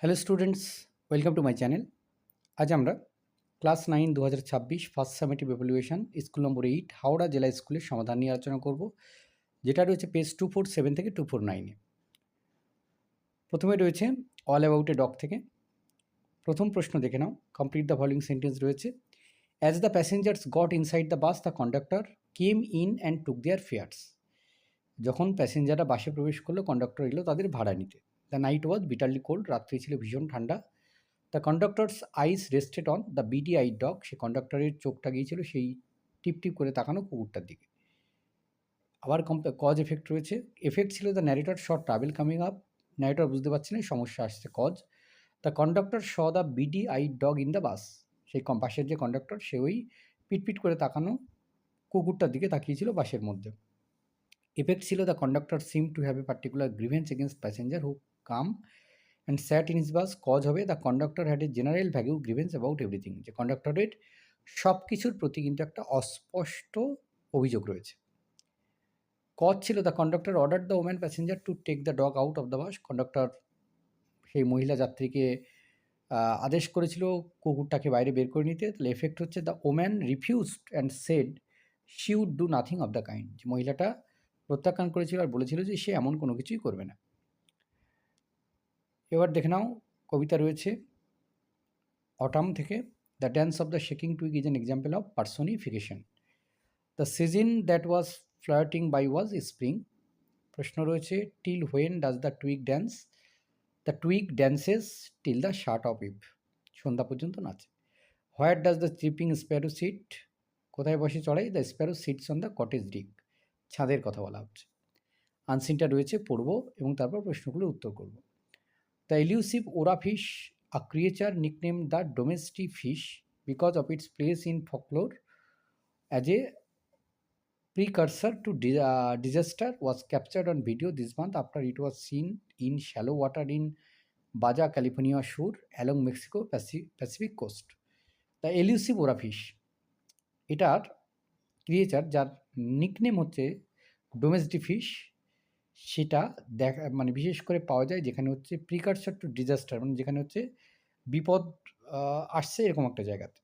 Hello students, welcome to my channel. আজ আমরা class 9 2026 first summative evaluation school number 8 Howrah জেলা স্কুলের সমাধান নিয়ে আলোচনা করব, যেটা রয়েছে পেজ 247 থেকে 249-এ। প্রথমে রয়েছে অল অ্যাবাউট এ ডগ থেকে। প্রথম প্রশ্ন দেখে নাও। কমপ্লিট দ্য ফলোইং সেন্টেন্স রয়েছে। As the passengers got inside the bus, the conductor came in and took their fares. যখন প্যাসেঞ্জাররা বাসে প্রবেশ করলো, কন্ডাক্টর এলো তাদের ভাড়া নিতে। The night was bitterly cold, রাত্রি ছিল ভীষণ ঠান্ডা। The conductor's eyes rested on the beady I dog, সে কন্ডাক্টরের চোখটা গিয়েছিল সেই টিপ টিপ করে তাকানো কুকুরটার দিকে। আবার কজ এফেক্ট রয়েছে। এফেক্ট ছিল the narrator saw trouble coming up, narrator বুঝতে পারছে না সমস্যা আসছে। Cause the conductor saw the beady I dog in the bus, সেই বাসের যে কন্ডাক্টর সে ওই পিটপিট করে তাকানো কুকুরটার দিকে তাকিয়েছিল বাসের মধ্যে। এফেক্ট ছিল the conductor seem to have a particular grievance against passenger who come and sat in his bus. Cause হবে the conductor had a general vague grievance about everything, যে কন্ডাক্টরের সব কিছুর প্রতি কিন্তু একটা অস্পষ্ট অভিযোগ রয়েছে। কজ ছিল the conductor order the woman passenger to take the dog out of the bus, conductor সেই মহিলা যাত্রীকে আদেশ করেছিল কুকুরটাকে বাইরে বের করে নিতে। তাহলে এফেক্ট হচ্ছে the woman refused and said she would do nothing of the kind, যে মহিলাটা প্রত্যাখ্যান করেছিল আর বলেছিল যে সে এমন কোনো কিছুই করবে না। এবার দেখে নাও কবিতা রয়েছে অটাম থেকে। The dance of the shaking twig is an example of personification. The season that was flirting by was spring. প্রশ্ন রয়েছে till when does the twig dance. The twig dances till the shut of eve, সন্ধ্যা পর্যন্ত নাচে। Where does the chipping sparrow sit, কোথায় বসে চড়াই। The sparrow sits on the cottage deck, ছাদের কথা বলা হচ্ছে। আনসিনটা রয়েছে পড়ব এবং তারপর প্রশ্নগুলোর উত্তর করব। The elusive orafish, a creature nicknamed the domestic fish because of its place in folklore as a precursor to disaster, was captured on video this month after it was seen in shallow water in Baja California shore along Mexico Pacific coast. The elusive orafish, এটার creature যার nickname হচ্ছে domestic fish, সেটা দেখা মানে বিশেষ করে পাওয়া যায় যেখানে হচ্ছে প্রিকারসর টু ডিজাস্টার, মানে যেখানে হচ্ছে বিপদ আসছে এরকম একটা জায়গাতে।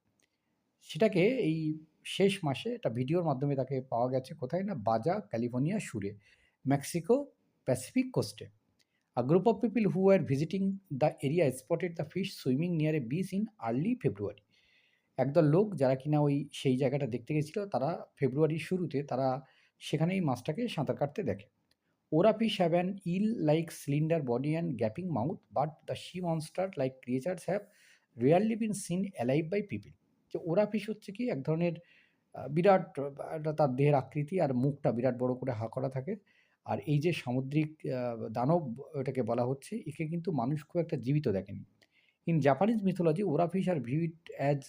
সেটাকে এই শেষ মাসে একটা ভিডিওর মাধ্যমে তাকে পাওয়া গেছে কোথায় না, বাজা ক্যালিফোর্নিয়া সুরে, মেক্সিকো প্যাসিফিক কোস্টে। A group of people who are visiting the area spotted the fish swimming near a beach in early February. একদল লোক যারা কিনা ওই সেই জায়গাটা দেখতে গেছিল, তারা ফেব্রুয়ারির শুরুতে তারা সেখানে এই মাছটাকে সাঁতার কাটতে দেখে। Orafish have an eel-like cylinder body and gaping mouth, but the sea monster-like creatures have rarely been seen alive by people. যে ওরাফিশ হচ্ছে কি এক ধরনের বিরাট একটা তার দেহের আকৃতি আর মুখটা বিরাট বড় করে হা করা থাকে। আর এই যে সামুদ্রিক দানব এটাকে বলা হচ্ছে, একে কিন্তু মানুষ খুব একটা জীবিত দেখেনি। In Japanese mythology oarfish are viewed as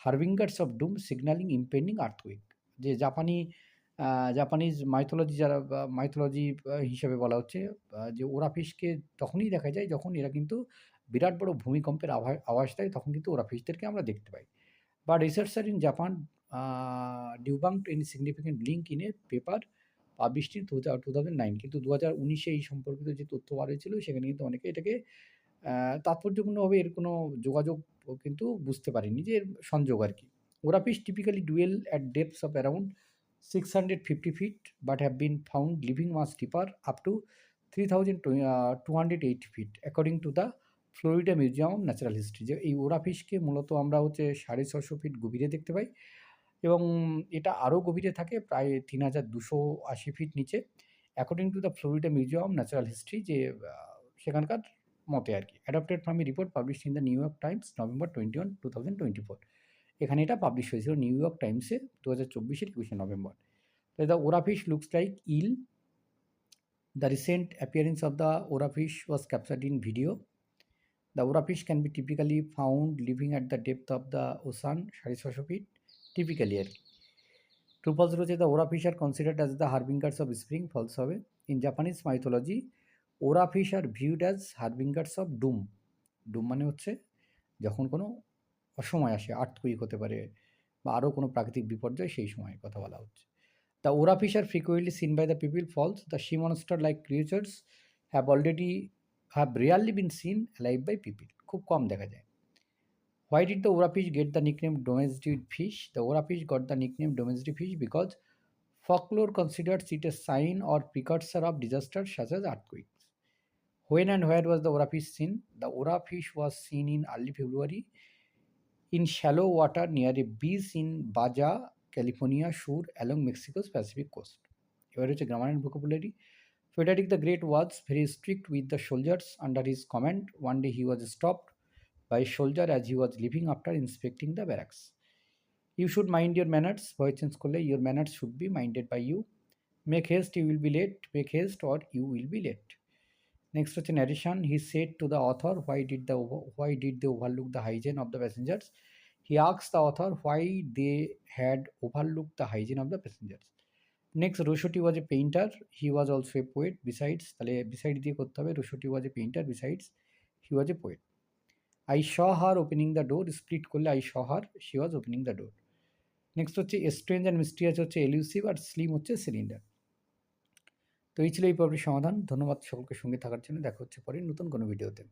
harbingers of doom signalling impending earthquake. যে জাপানিজ মাইথোলজি যারা মাইথোলজি হিসেবে বলা হচ্ছে যে ওরাফিশকে তখনই দেখা যায় যখন এরা কিন্তু বিরাট বড় ভূমিকম্পের আভাস দেয়, তখন কিন্তু ওরাফিশদেরকে আমরা দেখতে পাই। বা researcher in Japan debunked any significant link in a paper published in 2009, কিন্তু 2019-এ এই সম্পর্কিত যে তথ্য বার হয়েছিল সেখানে কিন্তু অনেকে এটাকে তাৎপর্যপূর্ণভাবে এর কোনো যোগাযোগ কিন্তু বুঝতে পারেনি যে এর সংযোগ আর কি। Oarfish typically dwell at depths of around 650 feet but have been found living much deeper up to 3,280 feet according to the Florida Museum of Natural History. যে এই ওরাফিশকে মূলত আমরা হচ্ছে 650 ফিট গভীরে দেখতে পাই এবং এটা আরও গভীরে থাকে প্রায় 3,280 ফিট নিচে, according to the Florida Museum of Natural History, যে সেখানকার মতে আর কি। Adapted from a report publish in the New York Times November 21, 2024। এখানে এটা পাবলিশ হয়েছিল নিউ ইয়র্ক টাইমসে 2024-এর 21শে নভেম্বর। The Orafish looks like eel. The recent appearance of the Orafish was captured in video. The Orafish can be typically found living at the depth of the ocean, 650 feet, typically আর কি। True false রয়েছে the Orafish are considered as the harbingers of spring, false হবে। In Japanese mythology, Orafish are viewed as harbingers of doom. Doom মানে হচ্ছে যখন কোনো অসময় আসে, earthquake হতে পারে বা আরও কোনো প্রাকৃতিক বিপর্যয়, সেই সময় কথা বলা হচ্ছে। The Orafish are frequently seen by the people, false. The sea monster-like creatures have rarely been seen alive by people. খুব কম দেখা যায়। Why did the Orafish get the nickname domestic fish? The Orafish got the nickname domestic fish because folklore considers it a sign or precursor of disasters such as earthquakes. When and where was the Orafish seen? The Orafish was seen in early February in shallow water near a beach in Baja California shore along Mexico's Pacific coast. এবার হচ্ছে grammar and vocabulary. Frederick the Great was very strict with the soldiers under his command. One day he was stopped by a soldier as he was leaving after inspecting the barracks. You should mind your manners. Voice change করলে your manners should be minded by you. Make haste, you will be late. Make haste or you will be late. Next হচ্ছে narration. He said to the author, why did they overlook the hygiene of the passengers? He asked the author why they had overlooked the hygiene of the passengers. Next, Roshoti was a painter. He was also a poet. Besides, তাহলে beside দিয়ে করতে হবে. Roshoti was a painter. Besides, he was a poet. I saw her opening the door. Split করলে I saw her. She was opening the door. Next হচ্ছে strange and mysterious হচ্ছে এলিউসিভ আর slim হচ্ছে cylinder. তো এই ছিল এই পর্বের সমাধান। ধন্যবাদ সকলকে সঙ্গে থাকার জন্য। দেখা হচ্ছে পরে নতুন কোনো ভিডিওতে।